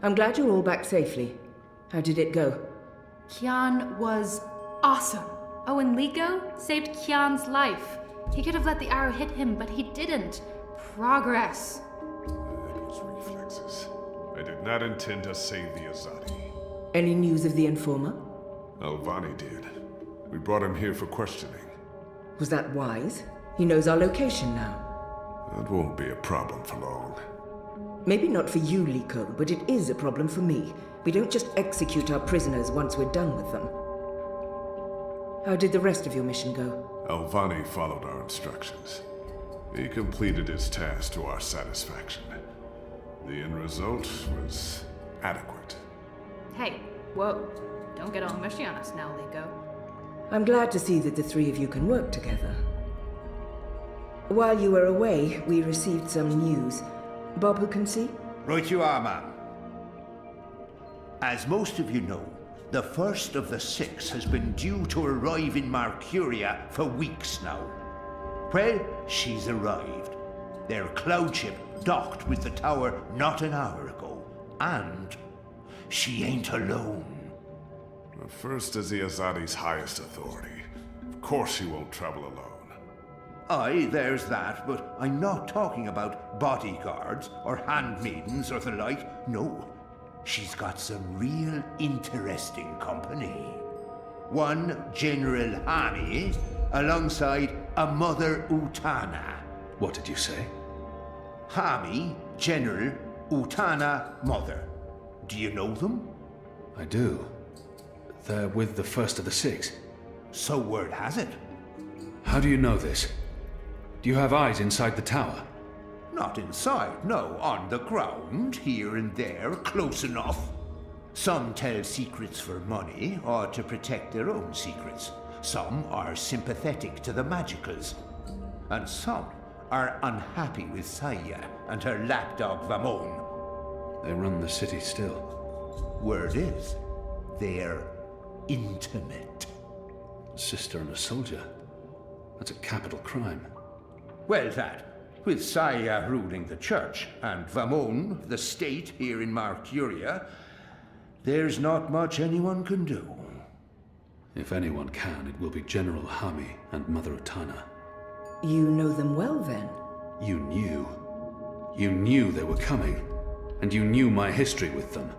I'm glad you're all back safely. How did it go? Kian was awesome. Oh, and Liko saved Kian's life. He could have let the arrow hit him, but he didn't. Progress. It was reflexes. I did not intend to save the Azadi. Any news of the informer? Alvani did. We brought him here for questioning. Was that wise? He knows our location now. That won't be a problem for long. Maybe not for you, Liko, but it is a problem for me. We don't just execute our prisoners once we're done with them. How did the rest of your mission go? Alvani followed our instructions. He completed his task to our satisfaction. The end result was adequate. Hey, whoa. Don't get all mushy on us now, Liko. I'm glad to see that the three of you can work together. While you were away, we received some news. Bob, who can see? Right you are, ma'am. As most of you know, the first of the 6 has been due to arrive in Mercuria for weeks now. Well, she's arrived. Their cloud ship docked with the tower not an hour ago. And she ain't alone. The first is the Azadi's highest authority. Of course she won't travel alone. Aye, there's that, but I'm not talking about bodyguards or handmaidens or the like. No, she's got some real interesting company. One General Hani, alongside a Mother Utana. What did you say? Hami, General, Utana, Mother. Do you know them? I do. They're with the first of the 6. So word has it. How do you know this? Do you have eyes inside the tower? Not inside, no. On the ground, here and there, close enough. Some tell secrets for money, or to protect their own secrets. Some are sympathetic to the magicals. And some are unhappy with Saya and her lapdog Vamon. They run the city still. Word is, they're intimate. A sister and a soldier. That's a capital crime. Well, that, with Saya ruling the church and Vamon, the state here in Mercuria, there's not much anyone can do. If anyone can, it will be General Hami and Mother Utana. You know them well, then? You knew. You knew they were coming, and you knew my history with them.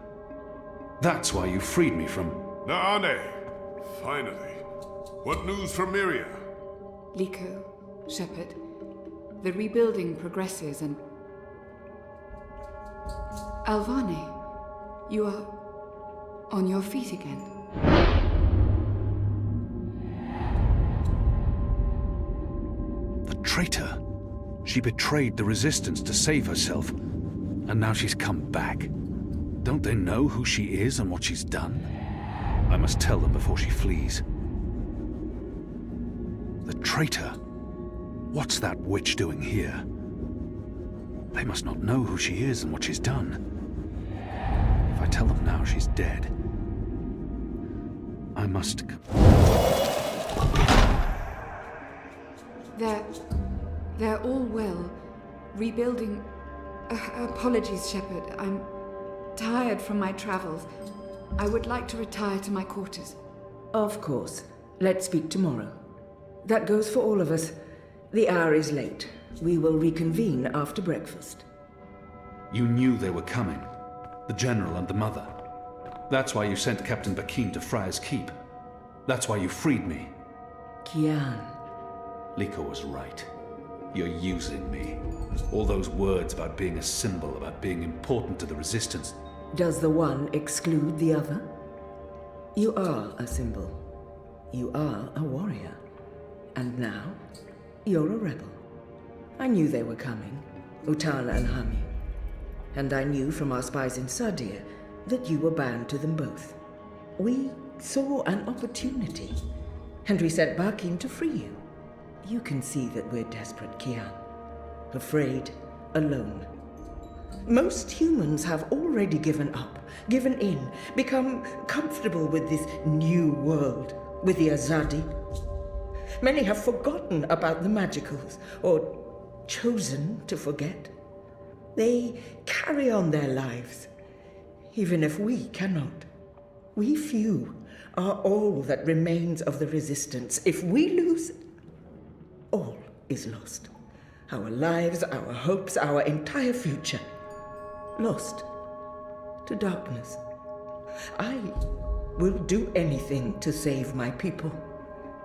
That's why you freed me from... Naane! Finally. What news from Miria? Liko, Shepard, the rebuilding progresses and... Alvani, you are on your feet again. The traitor. She betrayed the resistance to save herself, and now she's come back. Don't they know who she is and what she's done? I must tell them before she flees. The traitor? What's that witch doing here? They must not know who she is and what she's done. If I tell them now she's dead, I must... They're all well. Rebuilding... apologies, Shepard. I'm tired from my travels. I would like to retire to my quarters. Of course. Let's speak tomorrow. That goes for all of us. The hour is late. We will reconvene after breakfast. You knew they were coming. The General and the Mother. That's why you sent Captain Bakin to Friar's Keep. That's why you freed me. Kian. Liko was right. You're using me. All those words about being a symbol, about being important to the Resistance. Does the one exclude the other? You are a symbol. You are a warrior. And now, you're a rebel. I knew they were coming, Utana and Hami. And I knew from our spies in Sardia that you were bound to them both. We saw an opportunity, and we sent Bakin to free you. You can see that we're desperate, Kian. Afraid, alone. Most humans have already given up, given in, become comfortable with this new world, with the Azadi. Many have forgotten about the magicals, or chosen to forget. They carry on their lives. even if we cannot. We few are all that remains of the resistance. If we lose, all is lost. Our lives, our hopes, our entire future. Lost to darkness. I will do anything to save my people.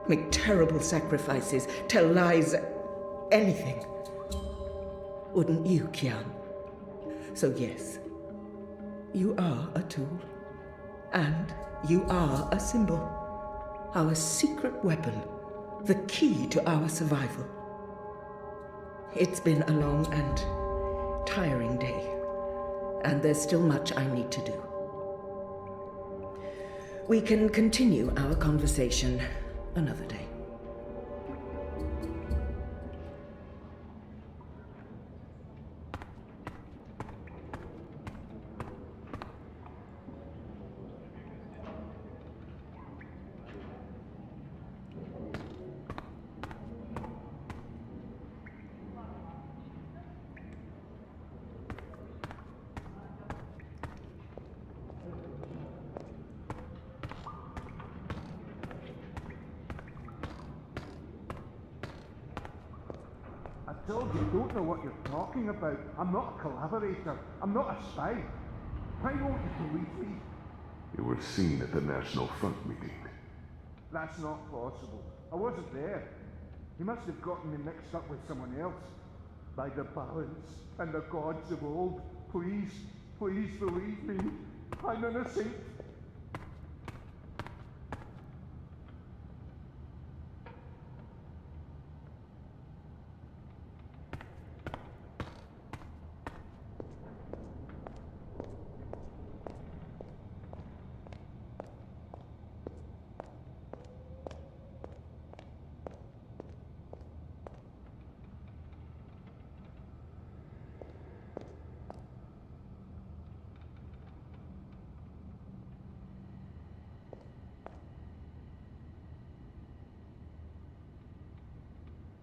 Make terrible sacrifices, tell lies, anything. Wouldn't you, Kian? So yes, you are a tool. And you are a symbol. Our secret weapon. The key to our survival. It's been a long and tiring day. And there's still much I need to do. We can continue our conversation another day. I told you, don't know what you're talking about. I'm not a collaborator. I'm not a spy. Why won't you believe me? You were seen at the National Front meeting. That's not possible. I wasn't there. He must have gotten me mixed up with someone else. By the balance and the gods of old. Please, please believe me. I'm innocent.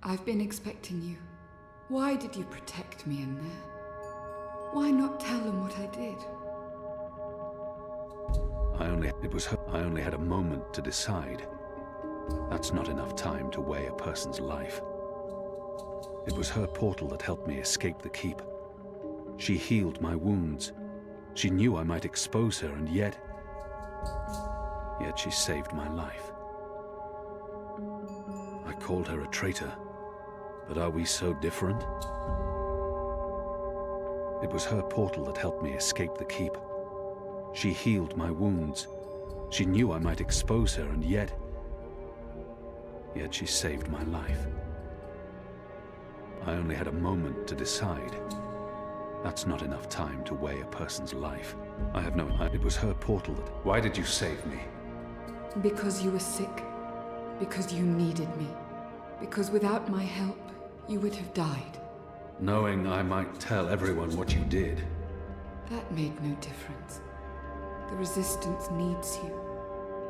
I've been expecting you. Why did you protect me in there? Why not tell them what I did? I only had a moment to decide. That's not enough time to weigh a person's life. It was her portal that helped me escape the keep. She healed my wounds. She knew I might expose her, and yet she saved my life. I called her a traitor. But are we so different? It was her portal that helped me escape the keep. She healed my wounds. She knew I might expose her, and yet she saved my life. I only had a moment to decide. That's not enough time to weigh a person's life. It was her portal that... Why did you save me? Because you were sick. Because you needed me. Because without my help, you would have died. Knowing I might tell everyone what you did. That made no difference. The Resistance needs you.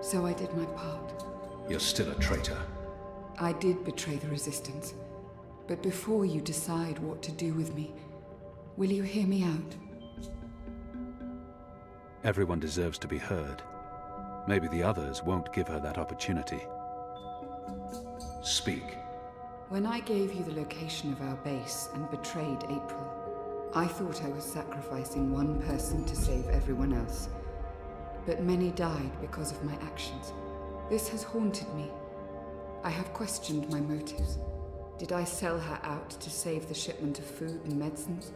So I did my part. You're still a traitor. I did betray the Resistance. But before you decide what to do with me, will you hear me out? Everyone deserves to be heard. Maybe the others won't give her that opportunity. Speak. When I gave you the location of our base and betrayed April, I thought I was sacrificing one person to save everyone else. But many died because of my actions. This has haunted me. I have questioned my motives. Did I sell her out to save the shipment of food and medicines?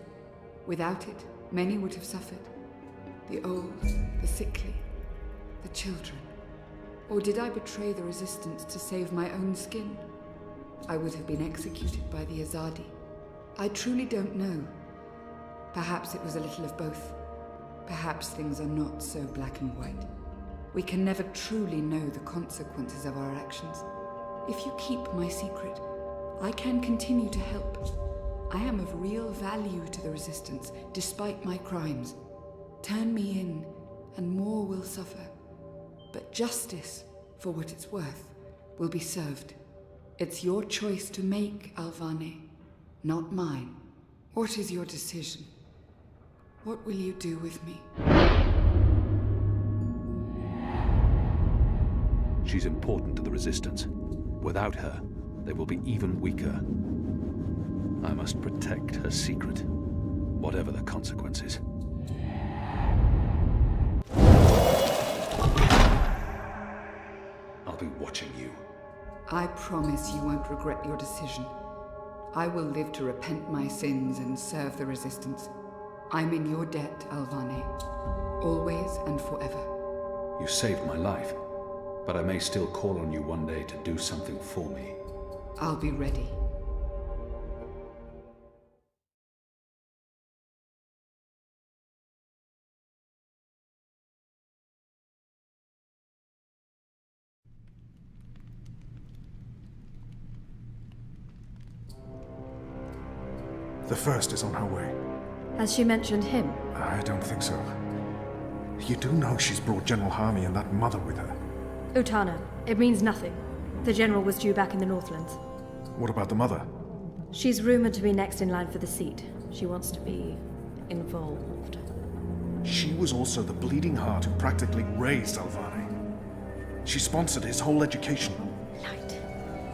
Without it, many would have suffered. The old, the sickly, the children. Or did I betray the Resistance to save my own skin? I would have been executed by the Azadi. I truly don't know. Perhaps it was a little of both. Perhaps things are not so black and white. We can never truly know the consequences of our actions. If you keep my secret, I can continue to help. I am of real value to the Resistance, despite my crimes. Turn me in, and more will suffer. But justice, for what it's worth, will be served. It's your choice to make, Alvane, not mine. What is your decision? What will you do with me? She's important to the Resistance. Without her, they will be even weaker. I must protect her secret, whatever the consequences. I'll be watching you. I promise you won't regret your decision. I will live to repent my sins and serve the Resistance. I'm in your debt, Alvane. Always and forever. You saved my life, but I may still call on you one day to do something for me. I'll be ready. The first is on her way. Has she mentioned him? I don't think so. You do know she's brought General Harmy and that mother with her. Utana, it means nothing. The General was due back in the Northlands. What about the mother? She's rumored to be next in line for the seat. She wants to be involved. She was also the bleeding heart who practically raised Alvane. She sponsored his whole education. Light.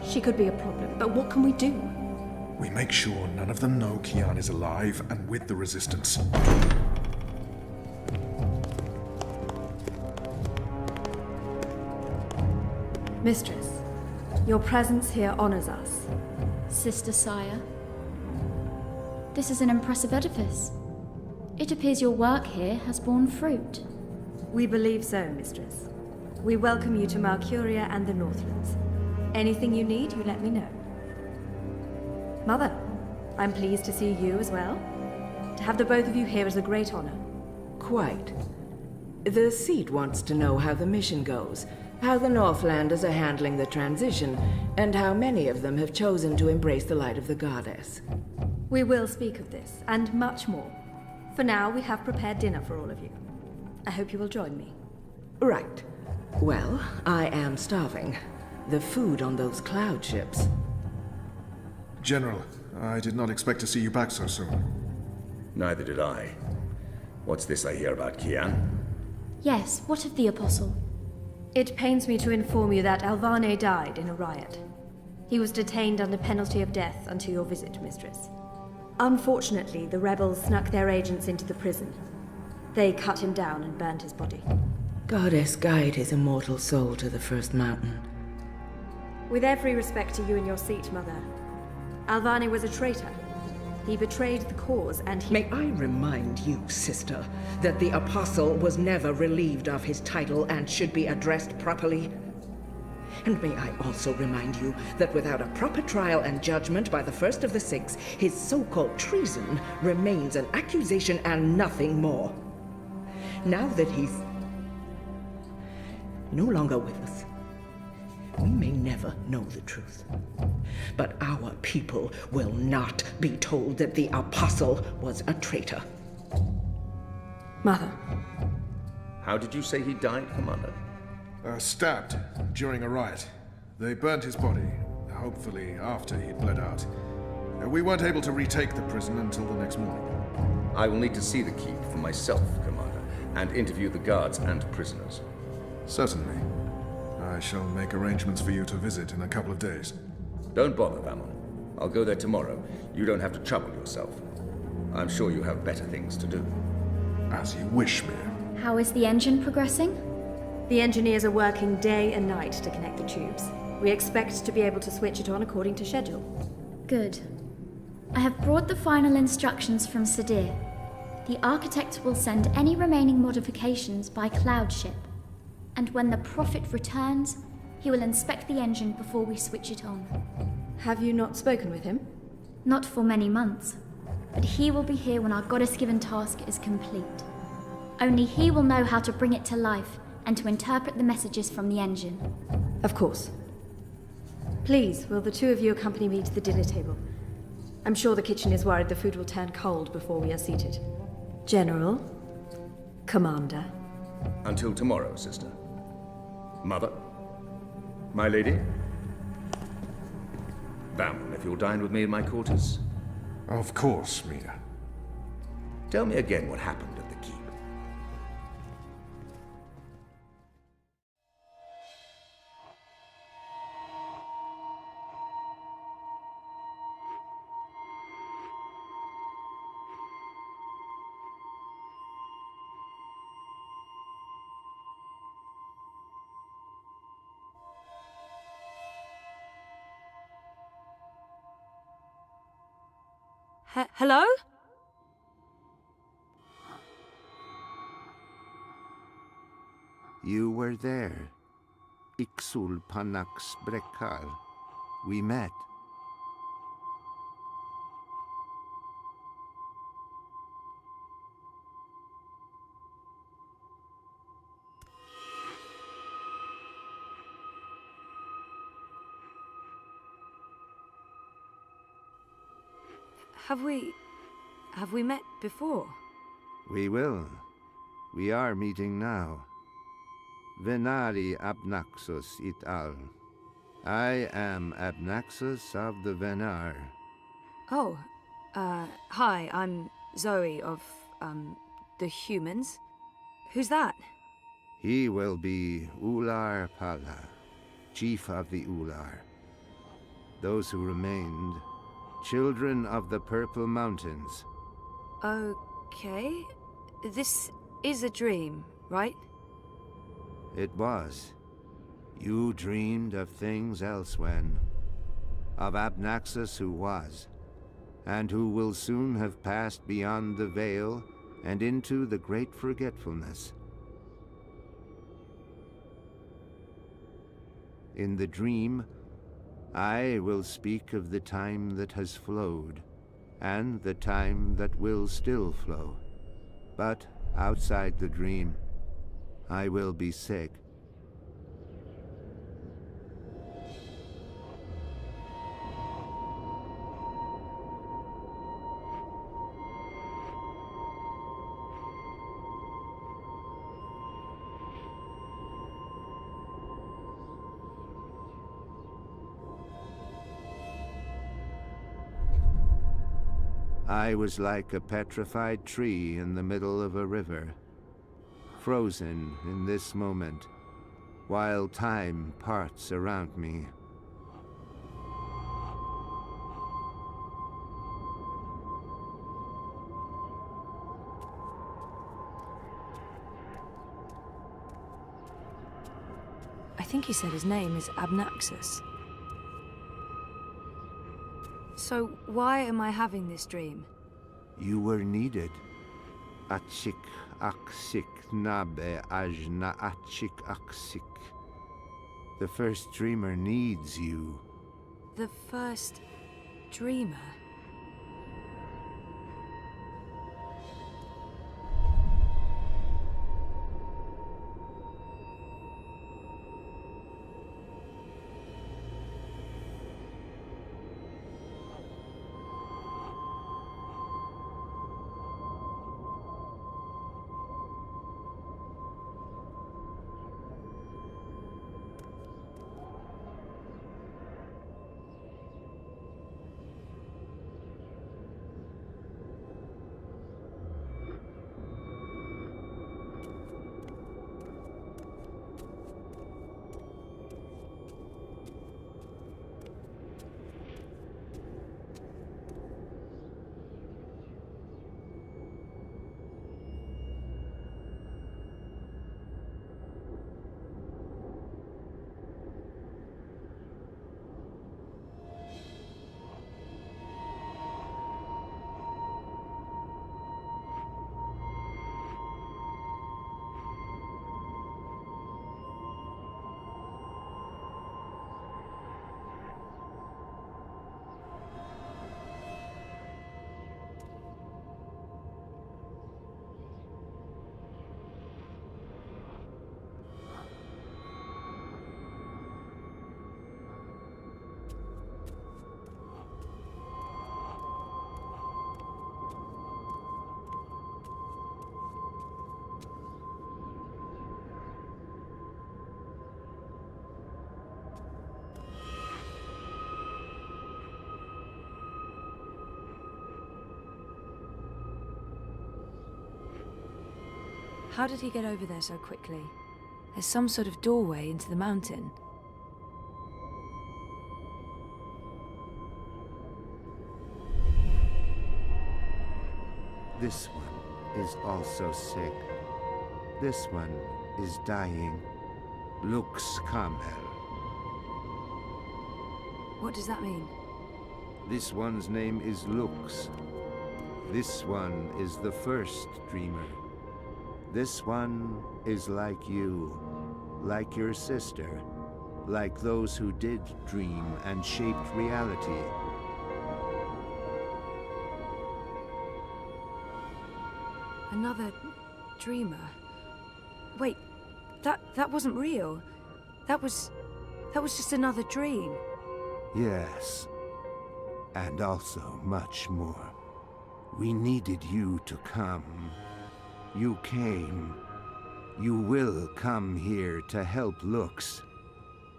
She could be a problem, but what can we do? We make sure none of them know Kian is alive and with the Resistance. Mistress, your presence here honors us. Sister Sire, this is an impressive edifice. It appears your work here has borne fruit. We believe so, Mistress. We welcome you to Malcuria and the Northlands. Anything you need, you let me know. Mother, I'm pleased to see you as well. To have the both of you here is a great honor. Quite. The seat wants to know how the mission goes, how the Northlanders are handling the transition, and how many of them have chosen to embrace the light of the goddess. We will speak of this, and much more. For now, we have prepared dinner for all of you. I hope you will join me. Right. Well, I am starving. The food on those cloud ships. General, I did not expect to see you back so soon. Neither did I. What's this I hear about Kian? Yes, what of the Apostle? It pains me to inform you that Alvane died in a riot. He was detained under penalty of death until your visit, Mistress. Unfortunately, the rebels snuck their agents into the prison. They cut him down and burned his body. Goddess guide his immortal soul to the first mountain. With every respect to you and your seat, Mother, Alvane was a traitor. He betrayed the cause and he— May I remind you, sister, that the Apostle was never relieved of his title and should be addressed properly? And may I also remind you that without a proper trial and judgment by the first of the six, his so-called treason remains an accusation and nothing more. Now that he's no longer with us, we may never know the truth. But our people will not be told that the Apostle was a traitor. Mother. How did you say he died, Commander? Stabbed during a riot. They burnt his body, hopefully after he'd bled out. We weren't able to retake the prison until the next morning. I will need to see the keep for myself, Commander, and interview the guards and prisoners. Certainly. I shall make arrangements for you to visit in a couple of days. Don't bother, Vamon. I'll go there tomorrow. You don't have to trouble yourself. I'm sure you have better things to do. As you wish, Mir. How is the engine progressing? The engineers are working day and night to connect the tubes. We expect to be able to switch it on according to schedule. Good. I have brought the final instructions from Sadir. The architect will send any remaining modifications by cloud ship. And when the Prophet returns, he will inspect the engine before we switch it on. Have you not spoken with him? Not for many months, but he will be here when our goddess-given task is complete. Only he will know how to bring it to life and to interpret the messages from the engine. Of course. Please, will the two of you accompany me to the dinner table? I'm sure the kitchen is worried the food will turn cold before we are seated. General, Commander. Until tomorrow, sister. Mother? My lady? Vamon, if you'll dine with me in my quarters. Of course, Mia. Tell me again what happened at the keep. Hello? You were there. Ixul Panax Brekal. We met. Have we met before? We will. We are meeting now. Venari Abnaxus et al. I am Abnaxus of the Venar. Oh, hi, I'm Zoe of, the humans. Who's that? He will be Ular Pala, chief of the Ular. Those who remained, children of the Purple Mountains. Okay. This is a dream, right? It was. You dreamed of things else when. Of Abnaxus who was, and who will soon have passed beyond the veil and into the great forgetfulness. In the dream, I will speak of the time that has flowed, and the time that will still flow. But outside the dream, I will be sick. I was like a petrified tree in the middle of a river, frozen in this moment, while time parts around me. I think he said his name is Abnaxus. So why am I having this dream? You were needed. Achik aksik nabe ajna achik aksik. The first dreamer needs you. The first dreamer? How did he get over there so quickly? There's some sort of doorway into the mountain. This one is also sick. This one is dying. Lux Kamel. What does that mean? This one's name is Lux. This one is the first dreamer. This one is like you, like your sister, like those who did dream and shaped reality. Another dreamer? Wait, that wasn't real. That was just another dream. Yes, and also much more. We needed you to come. You came. You will come here to help Lux.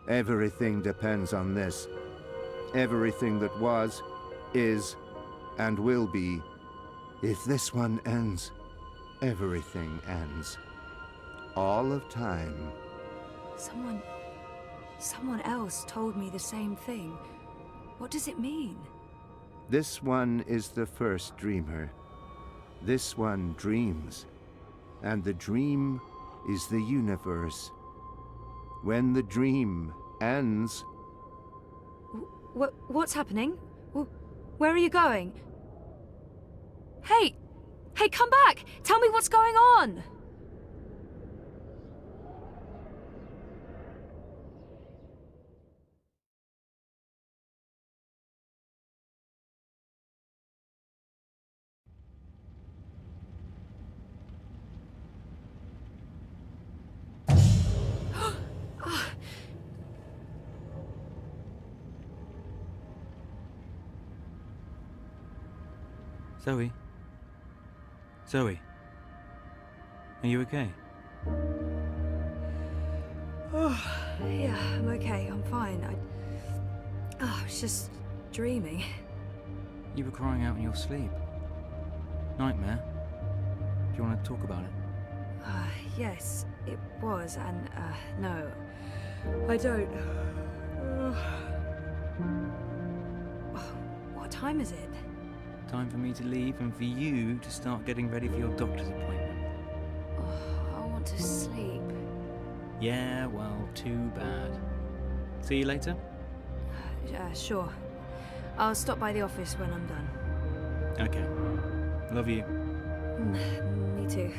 Everything depends on this. Everything that was, is, and will be. If this one ends, everything ends. All of time. Someone else told me the same thing. What does it mean? This one is the first dreamer. This one dreams. And the dream is the universe. When the dream ends... What's happening? Where are you going? Hey! Hey, come back! Tell me what's going on! Zoe? Zoe? Are you okay? Oh, yeah, I'm okay. I'm fine. I was just dreaming. You were crying out in your sleep. Nightmare? Do you want to talk about it? Yes, it was, and, no. I don't. What time is it? Time for me to leave and for you to start getting ready for your doctor's appointment. Oh, I want to sleep. Yeah, well, too bad. See you later? Sure. I'll stop by the office when I'm done. Okay. Love you. Me too.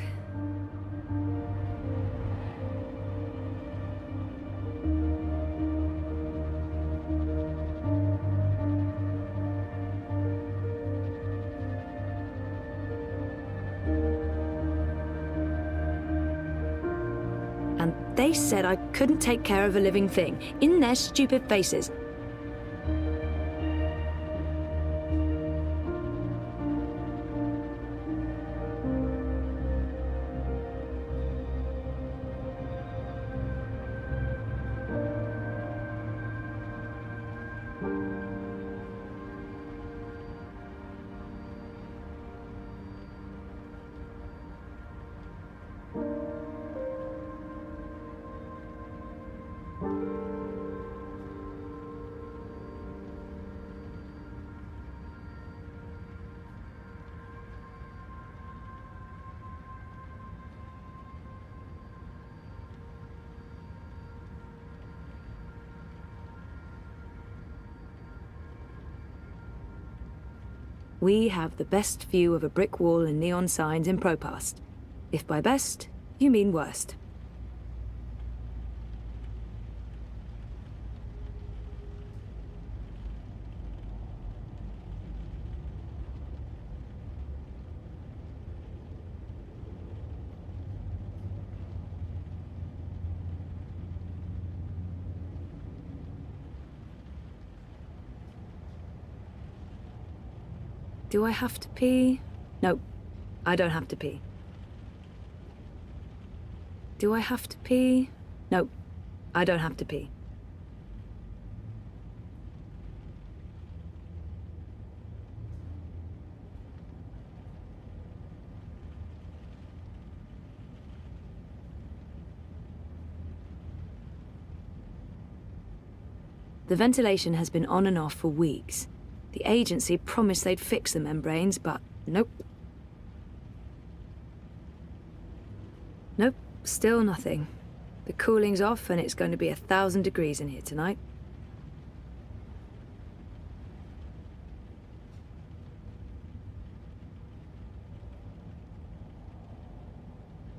They said I couldn't take care of a living thing, in their stupid faces. We have the best view of a brick wall and neon signs in Propast. If by best, you mean worst. Do I have to pee? No, I don't have to pee. Do I have to pee? No, I don't have to pee. The ventilation has been on and off for weeks. The agency promised they'd fix the membranes, but nope. Nope, still nothing. The cooling's off and it's going to be 1,000 degrees in here tonight.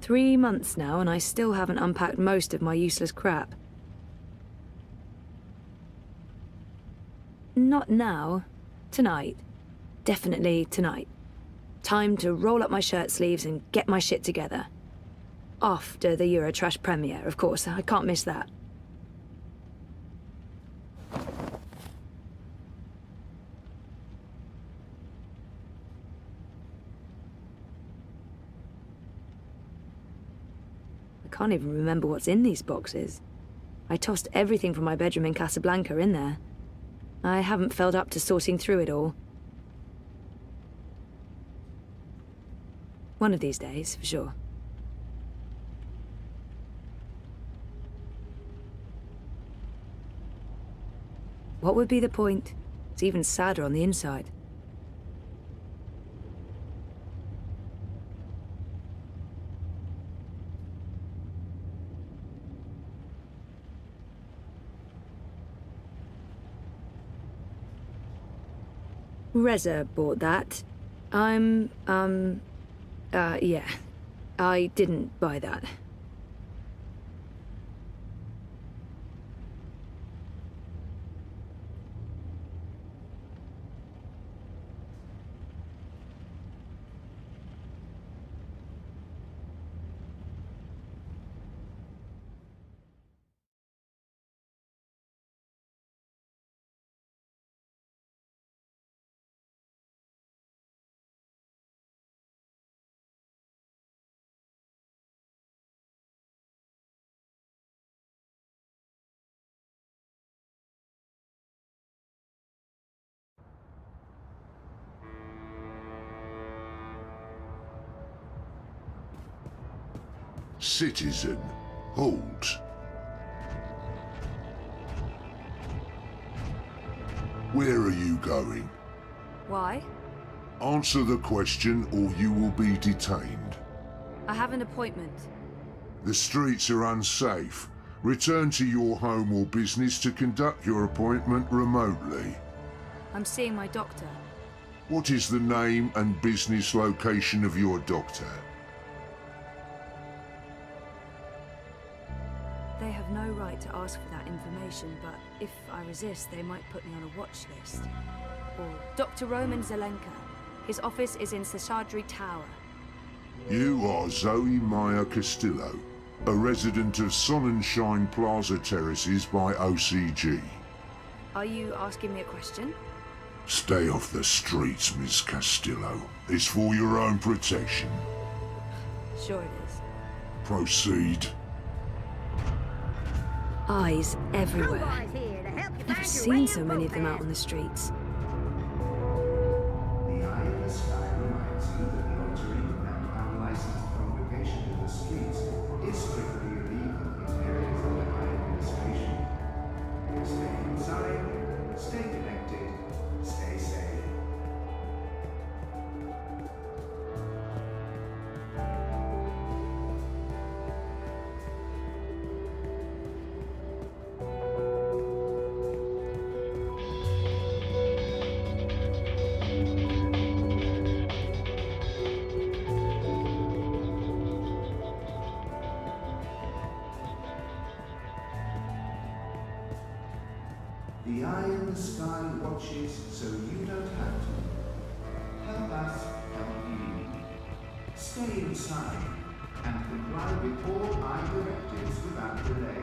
3 months now, and I still haven't unpacked most of my useless crap. Not now. Tonight. Definitely tonight. Time to roll up my shirt sleeves and get my shit together. After the Eurotrash premiere, of course. I can't miss that. I can't even remember what's in these boxes. I tossed everything from my bedroom in Casablanca in there. I haven't felt up to sorting through it all. One of these days, for sure. What would be the point? It's even sadder on the inside. Reza bought that. Yeah. I didn't buy that. Citizen, halt. Where are you going? Why? Answer the question or you will be detained. I have an appointment. The streets are unsafe. Return to your home or business to conduct your appointment remotely. I'm seeing my doctor. What is the name and business location of your doctor? They have no right to ask for that information, but if I resist, they might put me on a watch list. Or Dr. Roman Zelenka. His office is in Seshadri Tower. You are Zoe Castillo, a resident of Sonnenschein Plaza Terraces by OCG. Are you asking me a question? Stay off the streets, Miss Castillo. It's for your own protection. Sure it is. Proceed. Eyes everywhere. I've never seen so many of them out on the streets. The eye of the sky reminds you that loitering and unlicensed congregation in the streets is strictly illegal in areas under my administration. Stay inside, stay connected, stay safe. The eye in the sky watches so you don't have to. Help us help you. Stay inside and comply with all eye directives without delay.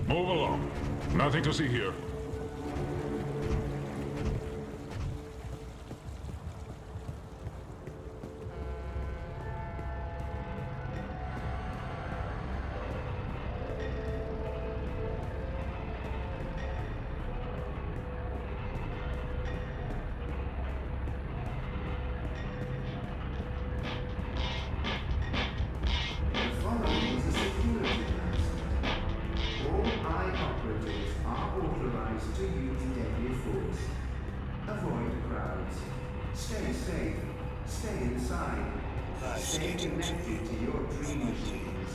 Move along. Nothing to see here. Stay safe. Stay inside. Stay connected to your DreaMachines.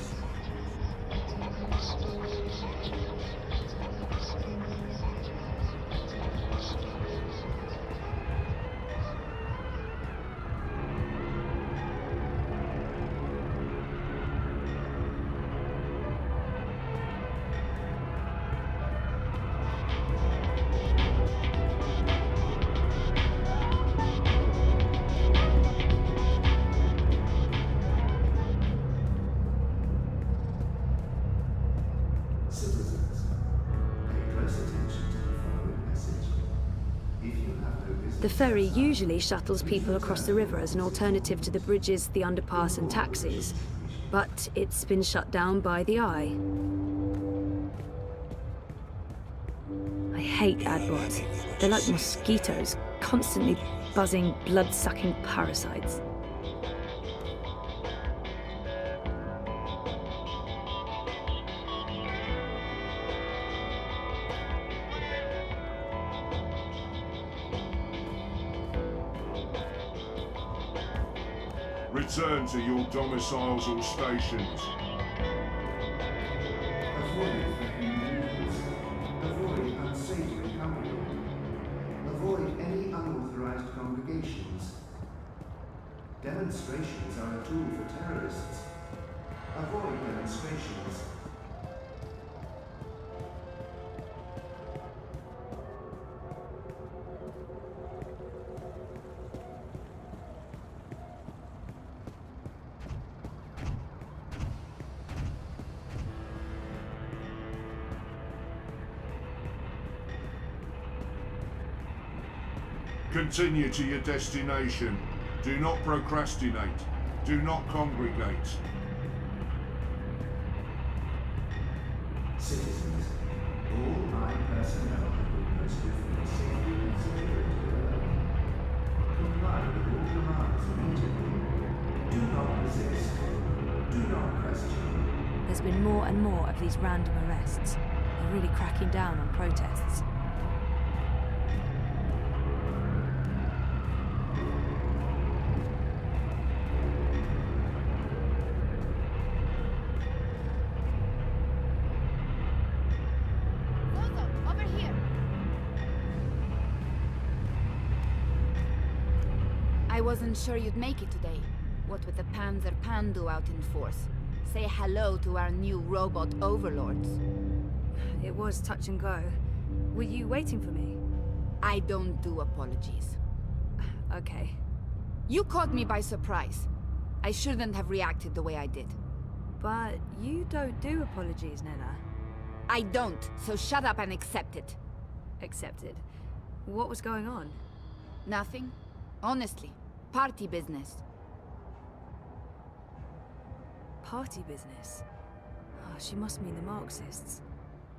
The ferry usually shuttles people across the river as an alternative to the bridges, the underpass, and taxis. But it's been shut down by the Eye. I hate adbots. They're like mosquitoes, constantly buzzing, blood-sucking parasites. Return to your domiciles or stations. Avoid threatening movements. Avoid unsavory company. Avoid any unauthorized congregations. Demonstrations are a tool for terrorists. Avoid demonstrations. Continue to your destination. Do not procrastinate. Do not congregate. Citizens, all my personnel have been posted for the safety and security of the earth. Comply with all commands immediately. Do not resist. Do not question. There's been more and more of these random arrests. They're really cracking down on protests. I wasn't sure you'd make it today. What with the Panzer Pandu out in force. Say hello to our new robot overlords. It was touch and go. Were you waiting for me? I don't do apologies. Okay. You caught me by surprise. I shouldn't have reacted the way I did. But you don't do apologies, Nella. I don't, so shut up and accept it. Accepted. What was going on? Nothing. Honestly. Party business. Party business? Oh, she must mean the Marxists.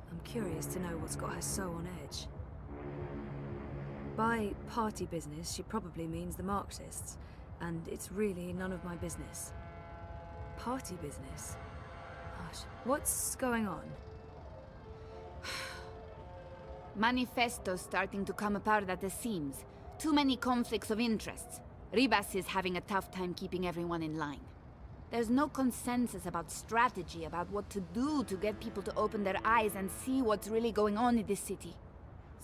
I'm curious to know what's got her so on edge. By party business, she probably means the Marxists, and it's really none of my business. Party business? Gosh, what's going on? Manifesto's starting to come apart at the seams. Too many conflicts of interests. Ribas is having a tough time keeping everyone in line. There's no consensus about strategy, about what to do to get people to open their eyes and see what's really going on in this city.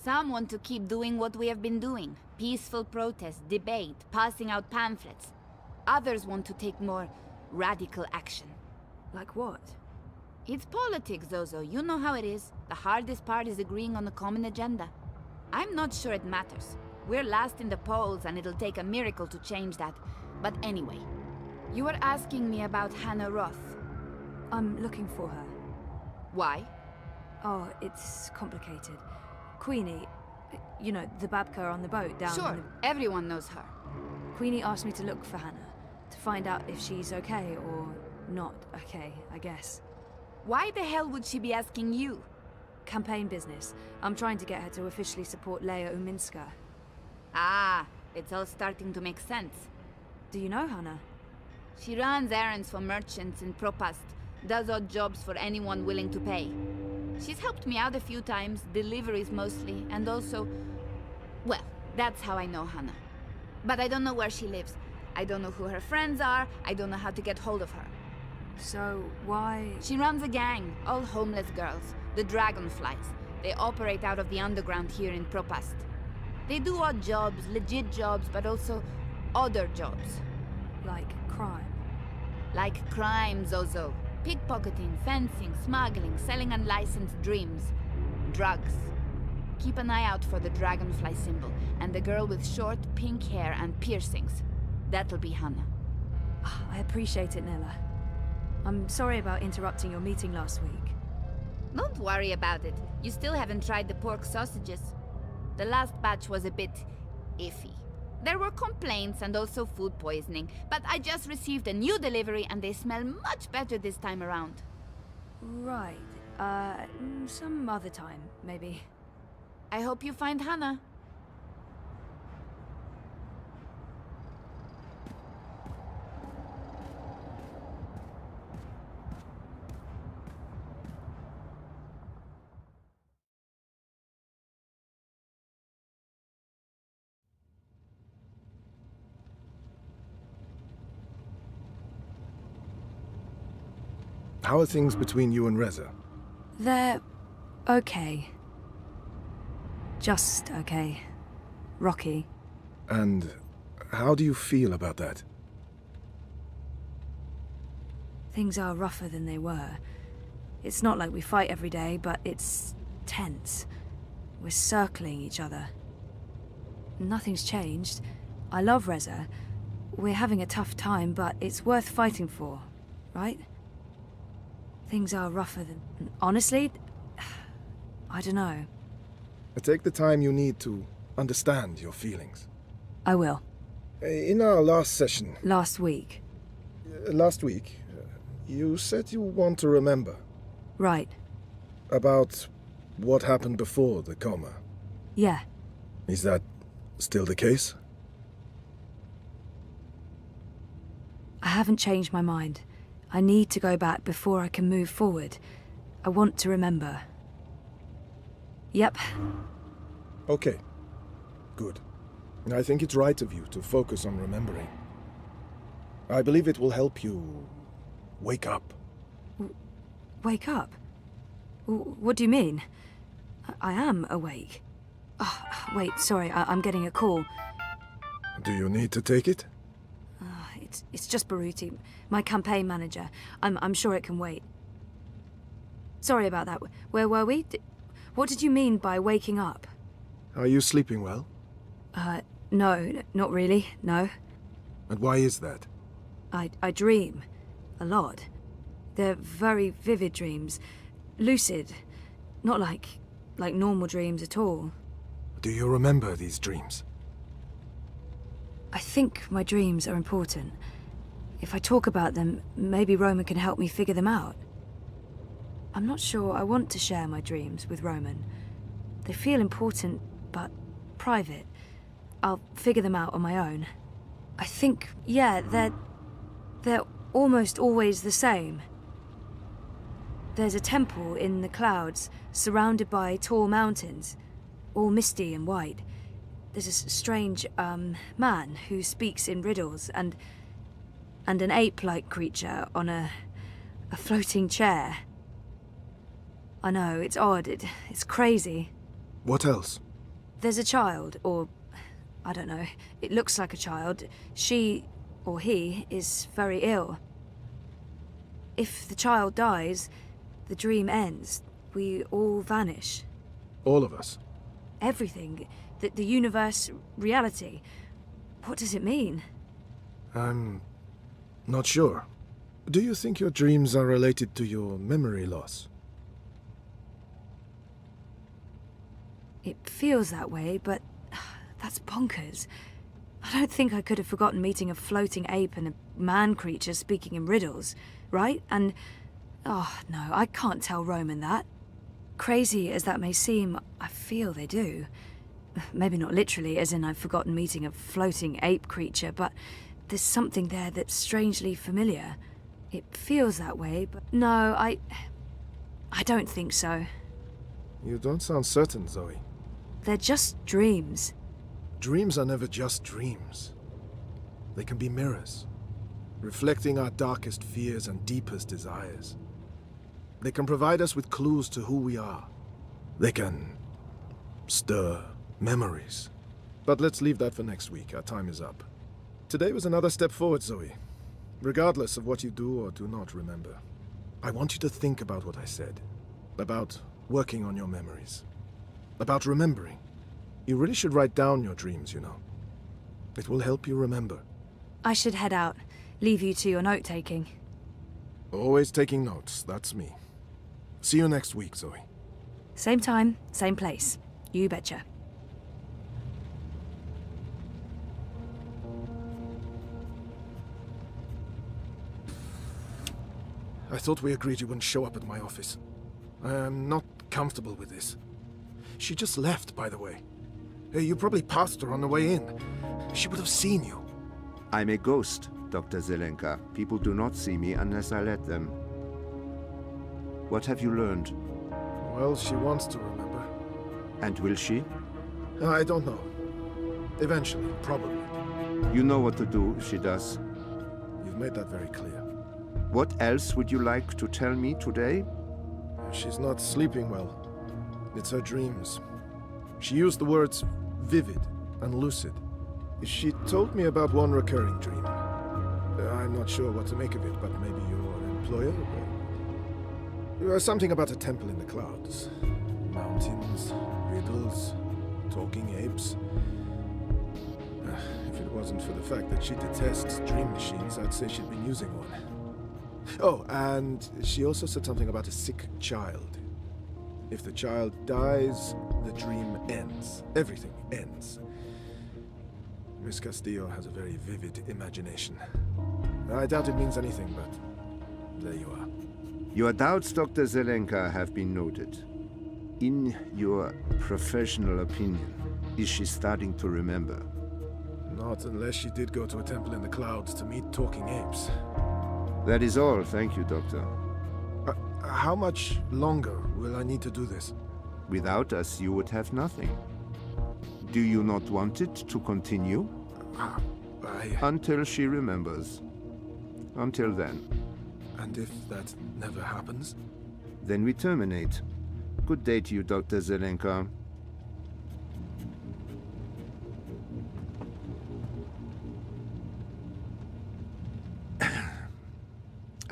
Some want to keep doing what we have been doing. Peaceful protest, debate, passing out pamphlets. Others want to take more radical action. Like what? It's politics, Zozo. You know how it is. The hardest part is agreeing on a common agenda. I'm not sure it matters. We're last in the polls, and it'll take a miracle to change that. But anyway, you were asking me about Hannah Roth. I'm looking for her. Why? Oh, it's complicated. Queenie, you know, the Babka on the boat down Sure, everyone knows her. Queenie asked me to look for Hannah, to find out if she's okay or not okay, I guess. Why the hell would she be asking you? Campaign business. I'm trying to get her to officially support Leia Uminska. Ah, it's all starting to make sense. Do you know Hannah? She runs errands for merchants in Propast, does odd jobs for anyone willing to pay. She's helped me out a few times, deliveries mostly, and also... Well, that's how I know Hannah. But I don't know where she lives. I don't know who her friends are, I don't know how to get hold of her. So, why... She runs a gang, all homeless girls, the Dragonflies. They operate out of the underground here in Propast. They do odd jobs, legit jobs, but also odder jobs. Like crime? Like crime, Zozo. Pickpocketing, fencing, smuggling, selling unlicensed dreams. Drugs. Keep an eye out for the dragonfly symbol, and the girl with short, pink hair and piercings. That'll be Hannah. I appreciate it, Nella. I'm sorry about interrupting your meeting last week. Don't worry about it. You still haven't tried the pork sausages. The last batch was a bit... iffy. There were complaints and also food poisoning, but I just received a new delivery and they smell much better this time around. Right. Some other time, maybe. I hope you find Hannah. How are things between you and Reza? They're okay. Just okay. Rocky. And how do you feel about that? Things are rougher than they were. It's not like we fight every day, but it's tense. We're circling each other. Nothing's changed. I love Reza. We're having a tough time, but it's worth fighting for, right? Things are rougher than... Honestly, I don't know. Take the time you need to understand your feelings. I will. In our last session... Last week. Last week, you said you want to remember. Right. About what happened before the coma. Yeah. Is that still the case? I haven't changed my mind. I need to go back before I can move forward. I want to remember. Yep. Okay. Good. I think it's right of you to focus on remembering. I believe it will help you wake up. Wake up? What do you mean? I am awake. Oh, wait, sorry, I'm getting a call. Do you need to take it? It's just Baruti, my campaign manager. I'm sure it can wait. Sorry about that. Where were we? What did you mean by waking up? Are you sleeping well? No, not really, no. And why is that? I dream. A lot. They're very vivid dreams. Lucid. Not like normal dreams at all. Do you remember these dreams? I think my dreams are important. If I talk about them, maybe Roman can help me figure them out. I'm not sure I want to share my dreams with Roman. They feel important, but private. I'll figure them out on my own. I think, yeah, they're almost always the same. There's a temple in the clouds, surrounded by tall mountains, all misty and white. There's a strange, man who speaks in riddles, and an ape-like creature on a floating chair. I know, it's odd, it's crazy. What else? There's a child, or... I don't know. It looks like a child. She, or he, is very ill. If the child dies, the dream ends. We all vanish. All of us? Everything. The universe, reality. What does it mean? I'm not sure. Do you think your dreams are related to your memory loss? It feels that way, but that's bonkers. I don't think I could have forgotten meeting a floating ape and a man creature speaking in riddles, right? And, oh no, I can't tell Roman that. Crazy as that may seem, I feel they do. Maybe not literally, as in I've forgotten meeting a floating ape creature, but there's something there that's strangely familiar. It feels that way, but no, I don't think so. You don't sound certain, Zoe. They're just dreams. Dreams are never just dreams. They can be mirrors, reflecting our darkest fears and deepest desires. They can provide us with clues to who we are. They can stir memories. But let's leave that for next week. Our time is up. Today was another step forward, Zoe. Regardless of what you do or do not remember, I want you to think about what I said. About working on your memories. About remembering. You really should write down your dreams, you know. It will help you remember. I should head out. Leave you to your note-taking. Always taking notes, that's me. See you next week, Zoe. Same time, same place. You betcha. I thought we agreed you wouldn't show up at my office. I am not comfortable with this. She just left, by the way. You probably passed her on the way in. She would have seen you. I'm a ghost, Dr. Zelenka. People do not see me unless I let them. What have you learned? Well, she wants to remember. And will she? I don't know. Eventually, probably. You know what to do if she does. You've made that very clear. What else would you like to tell me today? She's not sleeping well. It's her dreams. She used the words vivid and lucid. She told me about one recurring dream. I'm not sure what to make of it, but maybe your employer? Something about a temple in the clouds. Mountains, riddles, talking apes. If it wasn't for the fact that she detests dream machines, I'd say she'd been using one. Oh, and she also said something about a sick child. If the child dies, the dream ends. Everything ends. Miss Castillo has a very vivid imagination. I doubt it means anything, but there you are. Your doubts, Dr. Zelenka, have been noted. In your professional opinion, is she starting to remember? Not unless she did go to a temple in the clouds to meet talking apes. That is all, thank you, Doctor. How much longer will I need to do this? Without us, you would have nothing. Do you not want it to continue? Until she remembers. Until then. And if that never happens? Then we terminate. Good day to you, Dr. Zelenka.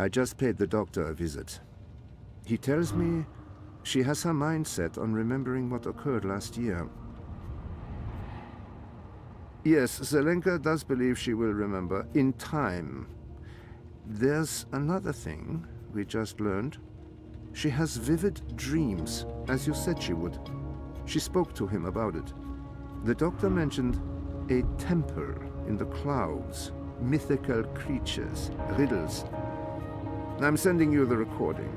I just paid the doctor a visit. He tells me she has her mind set on remembering what occurred last year. Yes, Zelenka does believe she will remember in time. There's another thing we just learned. She has vivid dreams, as you said she would. She spoke to him about it. The doctor mentioned a temple in the clouds, mythical creatures, riddles. I'm sending you the recording.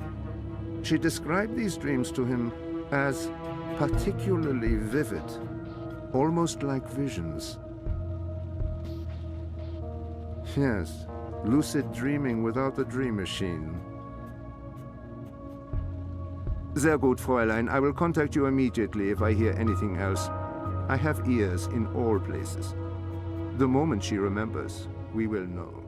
She described these dreams to him as particularly vivid, almost like visions. Yes, lucid dreaming without a dream machine. Sehr gut, Fräulein. I will contact you immediately if I hear anything else. I have ears in all places. The moment she remembers, we will know.